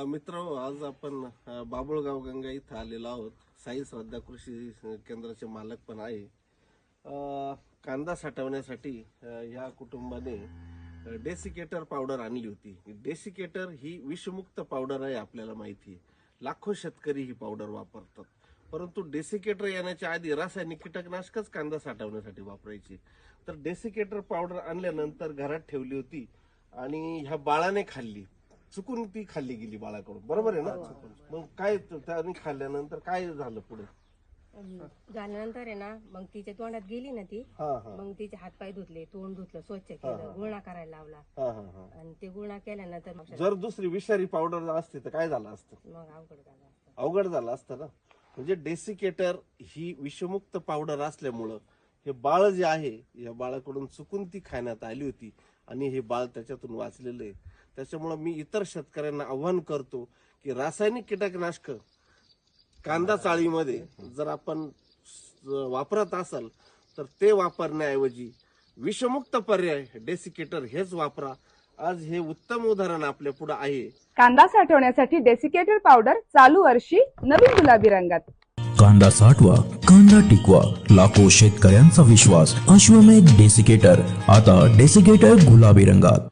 मित्र आज आपण बाबुळगाव गंगा इथं आलेलो आहोत. साई श्रद्धा कृषी केंद्राचे मालक पण आहे. कांदा साठवण्यासाठी या कुटुंबाने डेसिकेटर पावडर आणली होती. डेसिकेटर ही विषमुक्त पावडर आहे, आपल्याला माहिती आहे. लाखो शेतकरी ही पावडर वापरतात, परंतु डेसिकेटर येण्याच्या आधी रासायनिक कीटकनाशकच कांदा साठवण्यासाठी वापरायची. तर डेसिकेटर पावडर आणल्यानंतर घरात ठेवली होती आणि ह्या बाळाने खाल्ली. चुकून ती खाल्ली गेली बाळाकडून, बरोबर आहे ना? मग काय त्याने खाल्ल्यानंतर काय झालं पुढे? झाल्यानंतर आहे ना, मग तिच्या तोंडात गेली ना ती. मग तिचे हात पाय धुतले, तोंड धुतलं, स्वच्छ केलं, गुळणा करायला लावला. आणि ते गुळणा केल्यानंतर जर दुसरी विषारी पावडर असते तर काय झालं असतं? मग अवघड झालं असतं. अवघड झालं असतं ना. म्हणजे डेसिकेटर ही विषमुक्त पावडर असल्यामुळं हे बाळ जे आहे, या बाळाकडून चुकून ती खाण्यात आली होती आणि हे बाळ त्याच्यातून वाचलेलं आहे. त्याच्यामुळे मी इतर शेतकऱ्यांना आव्हान करतो की रासायनिक कीटकनाशक कांदा चाळीमध्ये जर आपण वापरत असाल तर ते वापरण्याऐवजी विषमुक्त पर्याय डेसिकेटर हेच वापरा. आज हे उत्तम उदाहरण आपल्या पुढे आहे. कांदा साठवण्यासाठी डेसिकेटर पावडर चालू वर्षी नवीन गुलाबी रंगात. कांदा साठवा, कांदा टिकवा. लाखो शेतकऱ्यांचा विश्वास. अश्वमेध डेसिकेटर आता डेसिकेटर गुलाबी रंगात.